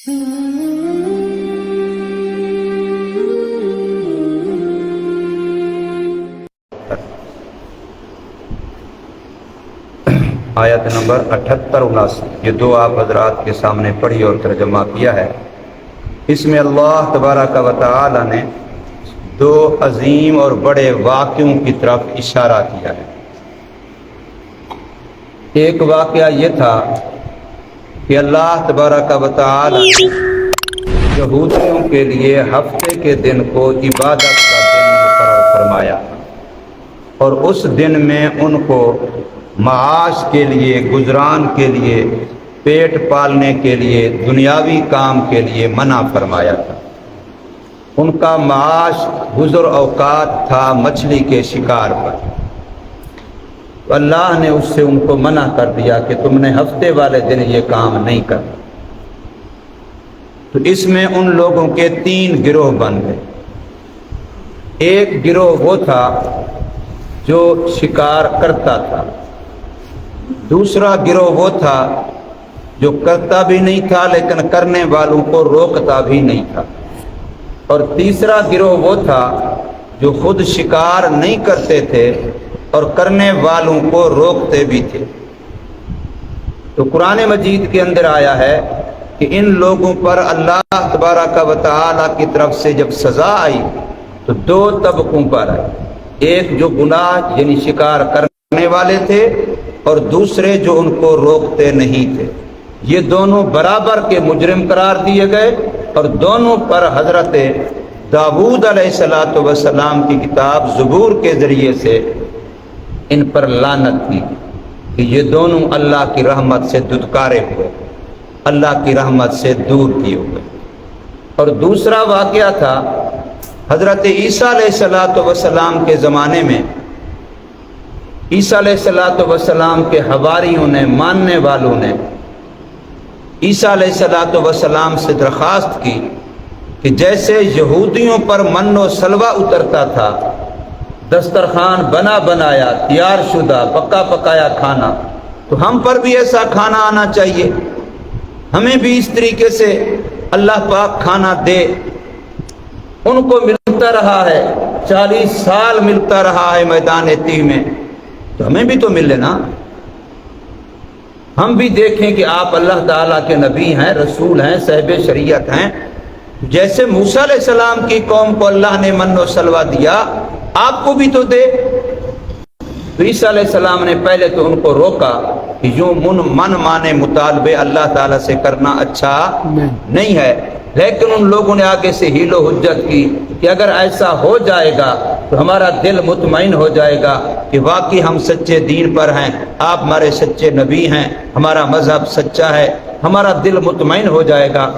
آیت نمبر 78-79 یہ دو آپ حضرات کے سامنے پڑھی اور ترجمہ کیا ہے۔ اس میں اللہ تبارک و تعالی نے دو عظیم اور بڑے واقعوں کی طرف اشارہ کیا ہے۔ ایک واقعہ یہ تھا کہ اللہ تبارک و تعالی نے یہودیوں کے لیے ہفتے کے دن کو عبادت کا دن مقرر فرمایا، اور اس دن میں ان کو معاش کے لیے، گزران کے لیے، پیٹ پالنے کے لیے، دنیاوی کام کے لیے منع فرمایا تھا۔ ان کا معاش گزر اوقات تھا مچھلی کے شکار پر، تو اللہ نے اس سے ان کو منع کر دیا کہ تم نے ہفتے والے دن یہ کام نہیں کرنا۔ تو اس میں ان لوگوں کے 3 گروہ بن گئے۔ ایک گروہ وہ تھا جو شکار کرتا تھا، دوسرا گروہ وہ تھا جو کرتا بھی نہیں تھا لیکن کرنے والوں کو روکتا بھی نہیں تھا، اور تیسرا گروہ وہ تھا جو خود شکار نہیں کرتے تھے اور کرنے والوں کو روکتے بھی تھے۔ تو قرآن مجید کے اندر آیا ہے کہ ان لوگوں پر اللہ تبارک و تعالی کی طرف سے جب سزا آئی تو 2 طبقوں پر آئی، ایک جو گناہ یعنی شکار کرنے والے تھے اور دوسرے جو ان کو روکتے نہیں تھے۔ یہ دونوں برابر کے مجرم قرار دیے گئے، اور دونوں پر حضرت داؤد علیہ السلام کی کتاب زبور کے ذریعے سے ان پر لعنت کی کہ یہ دونوں اللہ کی رحمت سے دھتکارے ہوئے، اللہ کی رحمت سے دور کیے ہوئے۔ اور دوسرا واقعہ تھا حضرت عیسیٰ علیہ السلام کے زمانے میں۔ عیسیٰ علیہ السلام کے حواریوں نے، ماننے والوں نے عیسیٰ علیہ السلام سے درخواست کی کہ جیسے یہودیوں پر من و سلوہ اترتا تھا، دسترخوان بنا بنایا، تیار شدہ، پکا پکایا کھانا، تو ہم پر بھی ایسا کھانا آنا چاہیے، ہمیں بھی اس طریقے سے اللہ پاک کھانا دے۔ ان کو ملتا رہا ہے، 40 سال ملتا رہا ہے میدان تیہ میں، تو ہمیں بھی تو ملے نا، ہم بھی دیکھیں کہ آپ اللہ تعالیٰ کے نبی ہیں، رسول ہیں، صاحب شریعت ہیں، جیسے موسیٰ علیہ السلام کی قوم کو اللہ نے من و سلوہ دیا، آپ کو بھی تو دے۔ تو عیسیٰ علیہ السلام نے پہلے تو ان کو روکا کہ یوں من مانے مطالبے اللہ تعالیٰ سے کرنا اچھا نہیں ہے، لیکن ان لوگوں نے آگے سے حیل و حجت کی کہ اگر ایسا ہو جائے گا تو ہمارا دل مطمئن ہو جائے گا کہ واقعی ہم سچے دین پر ہیں، آپ ہمارے سچے نبی ہیں، ہمارا مذہب سچا ہے، ہمارا دل مطمئن ہو جائے گا،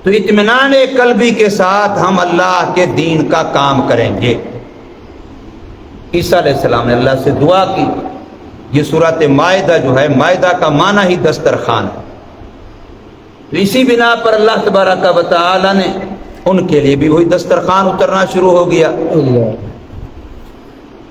تو اطمینان قلبی کے ساتھ ہم اللہ کے دین کا کام کریں گے۔ عیسیٰ علیہ السلام نے اللہ سے دعا کی۔ یہ سورۃ مائدہ جو ہے، مائدہ کا معنی ہی دسترخوان ہے، تو اسی بنا پر اللہ تبارک و تعالی نے ان کے لیے بھی وہی دسترخوان اترنا شروع ہو گیا۔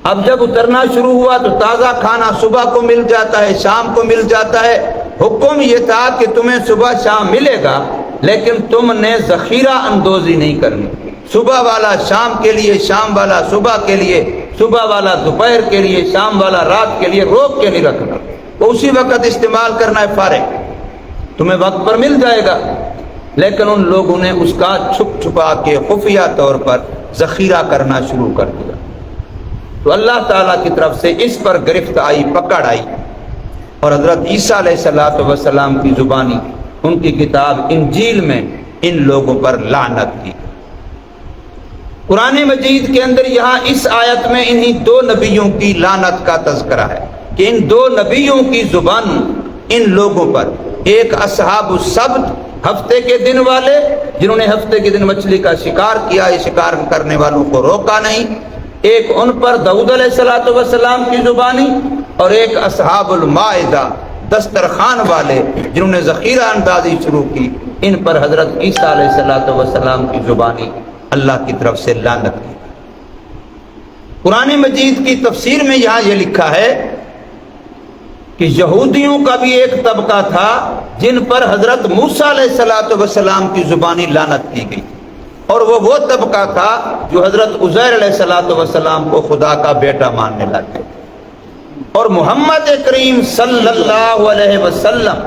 اب جب اترنا شروع ہوا تو تازہ کھانا صبح کو مل جاتا ہے، شام کو مل جاتا ہے۔ حکم یہ تھا کہ تمہیں صبح شام ملے گا، لیکن تم نے ذخیرہ اندوزی نہیں کرنی، صبح والا شام کے لیے، شام والا صبح کے لیے، صبح والا دوپہر کے لیے، شام والا رات کے لیے روک کے نہیں رکھنا، تو اسی وقت استعمال کرنا ہے، فارغ تمہیں وقت پر مل جائے گا۔ لیکن ان لوگوں نے اس کا چھپ چھپا کے خفیہ طور پر ذخیرہ کرنا شروع کر دیا، تو اللہ تعالیٰ کی طرف سے اس پر گرفت آئی، پکڑ آئی، اور حضرت عیسیٰ علیہ السلام کی زبانی ان کی کتاب انجیل میں ان لوگوں پر لعنت کی۔ قرآن مجید کے اندر یہاں اس آیت میں انہی 2 نبیوں کی لعنت کا تذکرہ ہے کہ ان 2 نبیوں کی زبان ان لوگوں پر، ایک اصحاب السبت، ہفتے کے دن والے جنہوں نے ہفتے کے دن مچھلی کا شکار کیا، یہ شکار کرنے والوں کو روکا نہیں، ایک ان پر داؤد علیہ السلام کی زبانی، اور ایک اصحاب المائدہ دسترخوان والے جنہوں نے ذخیرہ اندازی شروع کی، ان پر حضرت عیسیٰ علیہ السلام کی زبانی اللہ کی طرف سے لعنت کی۔ قرآن مجید کی تفسیر میں یہاں یہ لکھا ہے کہ یہودیوں کا بھی ایک طبقہ تھا جن پر حضرت موسیٰ علیہ السلام کی زبانی لعنت کی گئی، اور وہ طبقہ تھا جو حضرت عزیر علیہ السلام کو خدا کا بیٹا ماننے لگے، اور محمد کریم صلی اللہ علیہ وسلم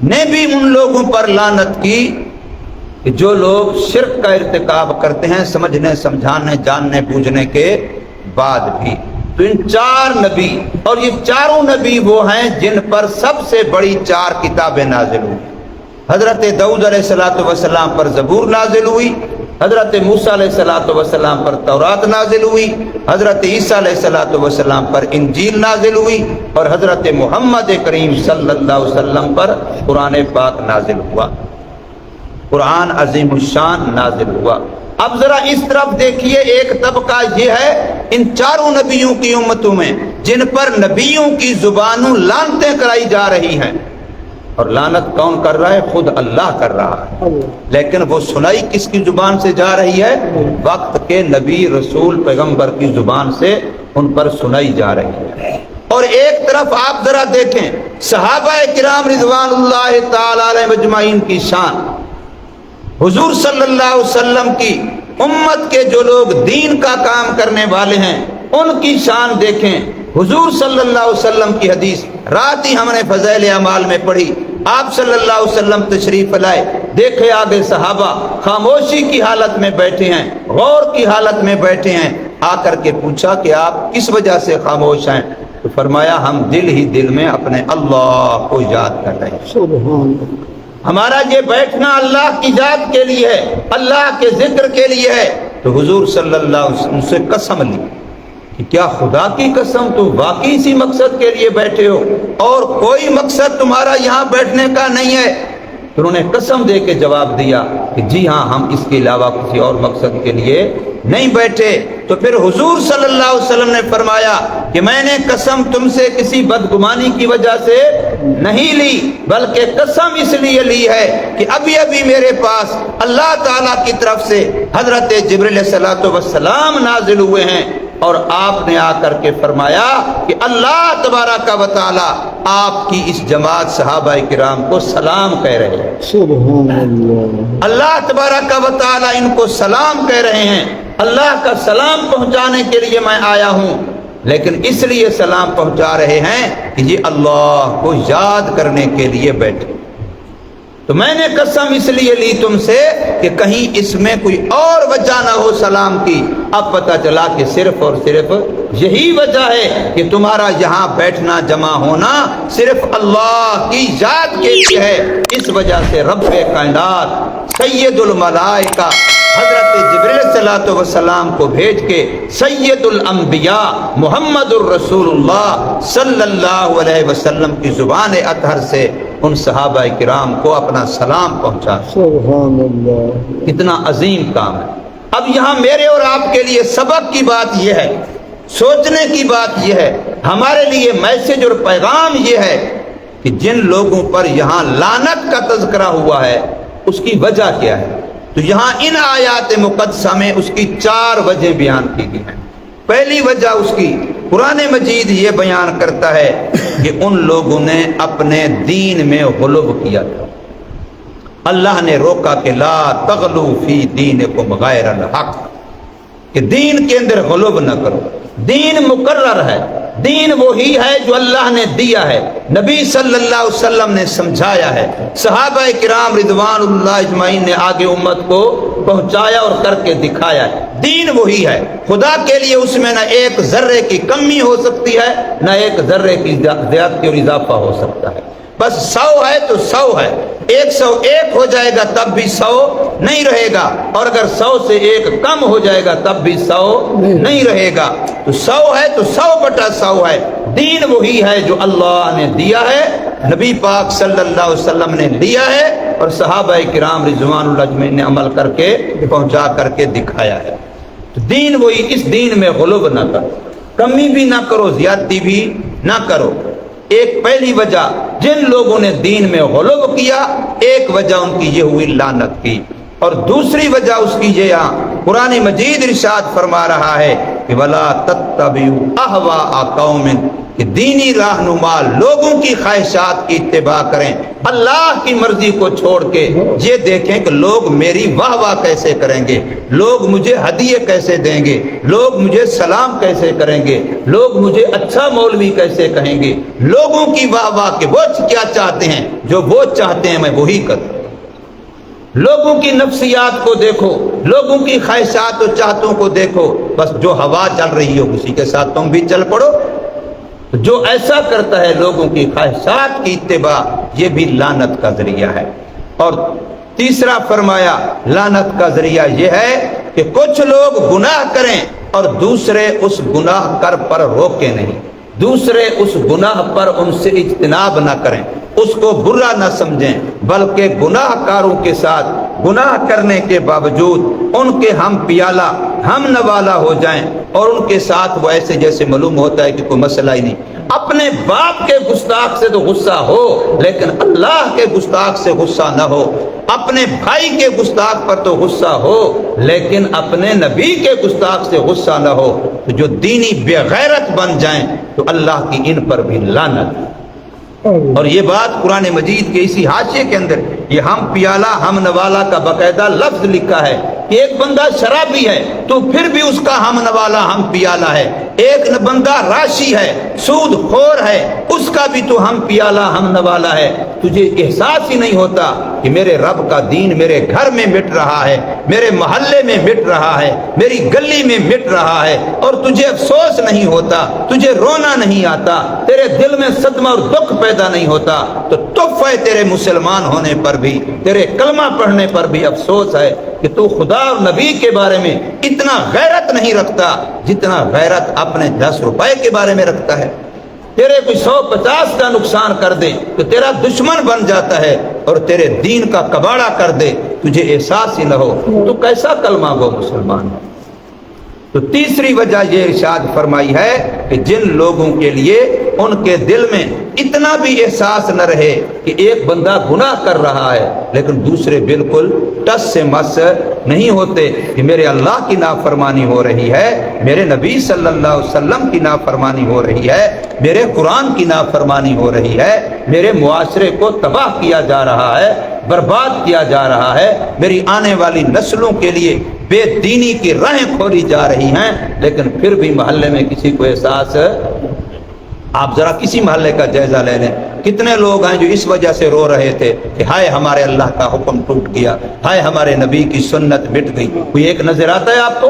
نے بھی ان لوگوں پر لعنت کی کہ جو لوگ شرک کا ارتکاب کرتے ہیں سمجھنے سمجھانے جاننے بوجھنے کے بعد بھی۔ تو ان چار نبی، اور یہ چاروں نبی وہ ہیں جن پر سب سے بڑی چار کتابیں نازل ہوئی۔ حضرت داؤد علیہ السلام پر زبور نازل ہوئی، حضرت موسیٰ علیہ السلام پر تورات نازل ہوئی، حضرت عیسیٰ علیہ السلام پر انجیل نازل ہوئی، اور حضرت محمد کریم صلی اللہ علیہ وسلم پر قرآن پاک نازل ہوا، قرآن عظیم الشان نازل ہوا۔ اب ذرا اس طرف دیکھیے، ایک طبقہ یہ ہے ان چاروں نبیوں کی امتوں میں جن پر نبیوں کی زبانوں لعنتیں کرائی جا رہی ہیں، اور لعنت کون کر رہا ہے؟ خود اللہ کر رہا ہے، لیکن وہ سنائی کس کی زبان سے جا رہی ہے؟ وقت کے نبی رسول پیغمبر کی زبان سے ان پر سنائی جا رہی ہے۔ اور ایک طرف آپ ذرا دیکھیں صحابہ کرام رضوان اللہ تعالی علیہم اجمعین کی شان، حضور صلی اللہ علیہ وسلم کی امت کے جو لوگ دین کا کام کرنے والے ہیں ان کی شان دیکھیں۔ حضور صلی اللہ علیہ وسلم کی حدیث رات ہی ہم نے فضائل اعمال میں پڑھی، آپ صلی اللہ علیہ وسلم تشریف لائے، دیکھے آگے صحابہ خاموشی کی حالت میں بیٹھے ہیں، غور کی حالت میں بیٹھے ہیں، آ کر کے پوچھا کہ آپ کس وجہ سے خاموش ہیں؟ تو فرمایا ہم دل ہی دل میں اپنے اللہ کو یاد کر رہے ہیں، سبحان اللہ، ہمارا یہ بیٹھنا اللہ کی ذات کے لیے ہے، اللہ کے ذکر کے لیے ہے۔ تو حضور صلی اللہ علیہ وسلم سے قسم لی کہ کیا خدا کی قسم تو واقعی اسی مقصد کے لیے بیٹھے ہو اور کوئی مقصد تمہارا یہاں بیٹھنے کا نہیں ہے؟ پھر انہیں قسم دے کے جواب دیا کہ جی ہاں، ہم اس کے علاوہ کسی اور مقصد کے لیے نہیں بیٹھے۔ تو پھر حضور صلی اللہ علیہ وسلم نے فرمایا کہ میں نے قسم تم سے کسی بدگمانی کی وجہ سے نہیں لی، بلکہ قسم اس لیے لی ہے کہ ابھی ابھی میرے پاس اللہ تعالیٰ کی طرف سے حضرت جبریل علیہ السلام نازل ہوئے ہیں، اور آپ نے آ کر کے فرمایا کہ اللہ تبارک و تعالی آپ کی اس جماعت صحابہ کرام کو سلام کہہ رہے ہیں، سبحان اللہ، اللہ تبارک و تعالی ان کو سلام کہہ رہے ہیں، اللہ کا سلام پہنچانے کے لیے میں آیا ہوں، لیکن اس لیے سلام پہنچا رہے ہیں کہ یہ اللہ کو یاد کرنے کے لیے بیٹھے۔ تو میں نے قسم اس لیے لی تم سے کہ کہیں اس میں کوئی اور وجہ نہ ہو سلام کی۔ اب پتہ چلا کہ صرف اور صرف یہی وجہ ہے کہ تمہارا یہاں بیٹھنا جمع ہونا صرف اللہ کی یاد کے لیے ہے۔ اس وجہ سے رب کائنات سید الملائکہ حضرت جبریل صلی اللہ علیہ وسلم کو بھیج کے سید الانبیاء محمد الرسول اللہ صلی اللہ علیہ وسلم کی زبان اطہر سے ان صحابہ کرام کو اپنا سلام پہنچا۔ سبحان اللہ، کتنا عظیم کام ہے۔ اب یہاں میرے اور آپ کے لیے سبق کی بات یہ ہے، سوچنے کی بات یہ ہے، ہمارے لیے میسج اور پیغام یہ ہے کہ جن لوگوں پر یہاں لعنت کا تذکرہ ہوا ہے اس کی وجہ کیا ہے؟ تو یہاں ان آیات مقدسہ میں اس کی 4 وجہ بیان کی گئی ہیں۔ پہلی وجہ اس کی قرآن مجید یہ بیان کرتا ہے کہ ان لوگوں نے اپنے دین میں غلو کیا تھا۔ اللہ نے روکا کہ لا تغلو فی دینکم غیر الحق، کہ دین کے اندر غلو نہ کرو، دین مقرر ہے، دین وہی ہے جو اللہ نے دیا ہے، نبی صلی اللہ علیہ وسلم نے سمجھایا ہے، صحابہ کرام رضوان اللہ اجمعین نے آگے امت کو پہنچایا اور کر کے دکھایا ہے۔ دین وہی ہے، خدا کے لیے اس میں نہ ایک ذرے کی کمی ہو سکتی ہے، نہ ایک ذرے کی زیادتی اور اضافہ ہو سکتا ہے۔ بس 100 ہے تو 100 ہے، 101 ہو جائے گا تب بھی 100 نہیں رہے گا، اور اگر 100 سے 1 کم ہو جائے گا تب بھی 100 نہیں رہے گا۔ تو 100 ہے تو 100/100 ہے۔ دین وہی ہے جو اللہ نے دیا ہے، نبی پاک صلی اللہ علیہ وسلم نے دیا ہے، اور صحابہ کرام رضوان اللہ اجمعین نے عمل کر کے پہنچا کر کے دکھایا ہے۔ تو دین وہی، اس دین میں غلو نہ کرو، کمی بھی نہ کرو، زیادتی بھی نہ کرو۔ ایک پہلی وجہ جن لوگوں نے دین میں غلو کیا، ایک وجہ ان کی یہ ہوئی لعنت کی، اور دوسری وجہ اس کی یہ قرآن مجید ارشاد فرما رہا ہے کہ ولا تتبعوا اہواء قوم، کہ دینی رہنما لوگوں کی خواہشات کی اتباع کریں اللہ کی مرضی کو چھوڑ کے، یہ دیکھیں کہ لوگ میری واہ واہ کیسے کریں گے، لوگ مجھے ہدیے کیسے دیں گے، لوگ مجھے سلام کیسے کریں گے، لوگ مجھے اچھا مولوی کیسے کہیں گے، لوگوں کی واہ واہ کہ وہ کیا چاہتے ہیں، جو وہ چاہتے ہیں میں وہی کروں۔ لوگوں کی نفسیات کو دیکھو، لوگوں کی خواہشات و چاہتوں کو دیکھو، بس جو ہوا چل رہی ہو اسی کے ساتھ تم بھی چل پڑو۔ جو ایسا کرتا ہے لوگوں کی خواہشات کی اتباع، یہ بھی لعنت کا ذریعہ ہے۔ اور تیسرا فرمایا لعنت کا ذریعہ یہ ہے کہ کچھ لوگ گناہ کریں اور دوسرے اس گناہ کر پر روکے نہیں، دوسرے اس گناہ پر ان سے اجتناب نہ کریں، اس کو برا نہ سمجھیں، بلکہ گناہ کاروں کے ساتھ گناہ کرنے کے باوجود ان کے ہم پیالہ ہم نوالا ہو جائیں، اور ان کے ساتھ وہ ایسے جیسے معلوم ہوتا ہے کہ کوئی مسئلہ ہی نہیں۔ اپنے باپ کے گستاخ سے تو غصہ ہو، لیکن اللہ کے گستاخ سے غصہ نہ ہو، اپنے بھائی کے گستاخ پر تو غصہ ہو، لیکن اپنے نبی کے گستاخ سے غصہ نہ ہو۔ تو جو دینی بے غیرت بن جائیں تو اللہ کی ان پر بھی لعنت۔ اور یہ بات قرآن مجید کے اسی حاشیے کے اندر یہ ہم پیالہ ہم نوالا کا باقاعدہ لفظ لکھا ہے کہ ایک بندہ شرابی ہے تو پھر بھی اس کا ہم نوالا ہم پیالہ ہے، ایک بندہ راشی ہے سود خور ہے اس کا بھی تو ہم پیالہ ہم نوالا ہے۔ تجھے احساس ہی نہیں ہوتا کہ میرے رب کا دین میرے گھر میں مٹ رہا ہے، میرے محلے میں مٹ رہا ہے، میری گلی میں مٹ رہا ہے، اور تجھے افسوس نہیں ہوتا، تجھے رونا نہیں آتا، تیرے دل میں صدمہ اور دکھ پیدا نہیں ہوتا، تو تحفہ ہے تیرے مسلمان ہونے پر بھی، تیرے کلمہ پڑھنے پر بھی افسوس ہے کہ تو خدا اور نبی کے بارے میں اتنا غیرت نہیں رکھتا جتنا غیرت اپنے 10 روپے کے بارے میں رکھتا ہے۔ تیرے کوئی 150 کا نقصان کر دے تو تیرا دشمن بن جاتا ہے، اور تیرے دین کا کباڑہ کر دے تجھے احساس ہی نہ ہو، تو کیسا کلمہ گو مسلمان ہے۔ تو تیسری وجہ یہ ارشاد فرمائی ہے کہ جن لوگوں کے لیے ان کے دل میں اتنا بھی احساس نہ رہے کہ ایک بندہ گناہ کر رہا ہے لیکن دوسرے بالکل ٹس سے مس نہیں ہوتے کہ میرے اللہ کی نافرمانی ہو رہی ہے، میرے نبی صلی اللہ علیہ وسلم کی نافرمانی ہو رہی ہے، میرے قرآن کی نافرمانی ہو رہی ہے، میرے معاشرے کو تباہ کیا جا رہا ہے، برباد کیا جا رہا ہے، میری آنے والی نسلوں کے لیے بے دینی کی راہیں کھولی جا رہی ہیں، لیکن پھر بھی محلے میں کسی کو احساس۔ آپ ذرا کسی محلے کا جائزہ لے لیں، کتنے لوگ ہیں جو اس وجہ سے رو رہے تھے کہ ہائے ہمارے اللہ کا حکم ٹوٹ گیا، ہائے ہمارے نبی کی سنت مٹ گئی۔ کوئی ایک نظر آتا ہے آپ کو؟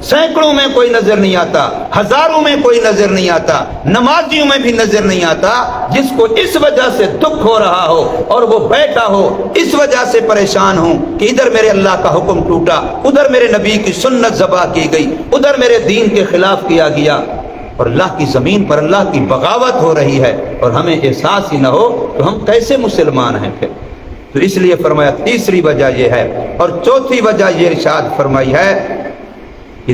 سینکڑوں میں کوئی نظر نہیں آتا، ہزاروں میں کوئی نظر نہیں آتا، نمازیوں میں بھی نظر نہیں آتا جس کو اس وجہ سے دکھ ہو رہا ہو اور وہ بیٹھا ہو اس وجہ سے پریشان ہوں کہ ادھر میرے اللہ کا حکم ٹوٹا، ادھر میرے نبی کی سنت ذبح کی گئی، ادھر میرے دین کے خلاف کیا گیا، اور اللہ کی زمین پر اللہ کی بغاوت ہو رہی ہے اور ہمیں احساس ہی نہ ہو تو ہم کیسے مسلمان ہیں پھر؟ تو اس لیے فرمایا تیسری وجہ یہ ہے۔ اور چوتھی وجہ یہ ارشاد فرمائی ہے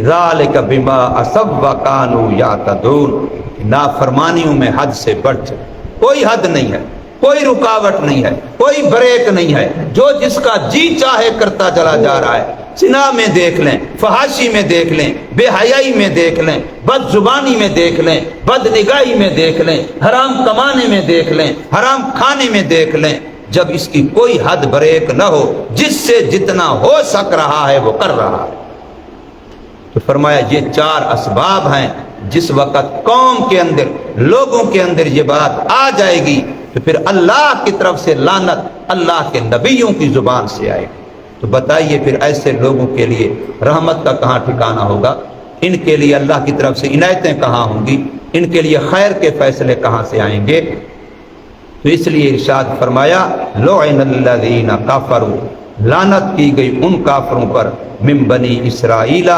ذالک بما عصوا وکانوا یعتدون، نافرمانیوں میں حد سے بڑھ جائے، کوئی حد نہیں ہے، کوئی رکاوٹ نہیں ہے، کوئی بریک نہیں ہے، جو جس کا جی چاہے کرتا چلا جا رہا ہے۔ زنا میں دیکھ لیں، فحاشی میں دیکھ لیں، بے حیائی میں دیکھ لیں، بد زبانی میں دیکھ لیں، بد نگاہی میں دیکھ لیں، حرام کمانے میں دیکھ لیں، حرام کھانے میں دیکھ لیں، جب اس کی کوئی حد بریک نہ ہو، جس سے جتنا ہو سک رہا ہے وہ کر رہا ہے۔ تو فرمایا یہ 4 اسباب ہیں، جس وقت قوم کے اندر لوگوں کے اندر یہ بات آ جائے گی تو پھر اللہ کی طرف سے لعنت اللہ کے نبیوں کی زبان سے آئے گی۔ تو بتائیے پھر ایسے لوگوں کے لیے رحمت کا کہاں ٹھکانہ ہوگا؟ ان کے لیے اللہ کی طرف سے عنایتیں کہاں ہوں گی؟ ان کے لیے خیر کے فیصلے کہاں سے آئیں گے؟ تو اس لیے ارشاد فرمایا لعن الذین کفروا، لعنت کی گئی ان کافروں پر من بنی اسرائیل،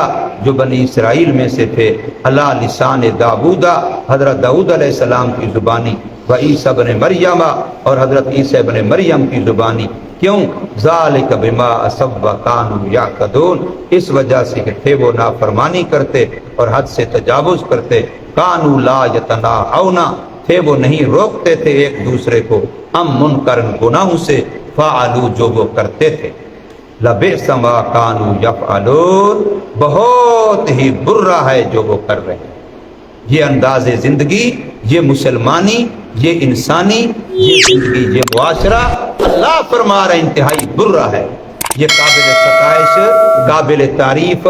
جو بنی اسرائیل میں سے تھے، علی لسان داؤد، حضرت داؤد علیہ السلام کی زبانی، و عیسیٰ بن مریم، اور حضرت عیسیٰ بن مریم کی زبانی۔ کیوں؟ ذالک بما عصوا وکانوا یعتدون، اس وجہ سے کہ تھے وہ نافرمانی کرتے اور حد سے تجاوز کرتے، کانوا لا یتناہون، تھے وہ نہیں روکتے تھے ایک دوسرے کو، ام منکر، گناہوں سے، فعلوا، جو وہ کرتے تھے۔ لبئس ما کانوا یفعلون، بہت ہی برا ہے جو وہ کر رہے ہیں۔ یہ انداز زندگی، یہ مسلمانی، یہ انسانی، یہ زندگی، یہ معاشرہ اللہ فرما رہا ہے انتہائی برا ہے۔ یہ قابل ستائش، قابل تعریف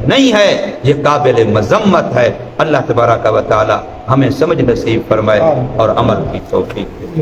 نہیں ہے، یہ قابل مذمت ہے۔ اللہ تبارک و تعالی ہمیں سمجھ نصیب فرمائے اور عمل کی توفیق دے۔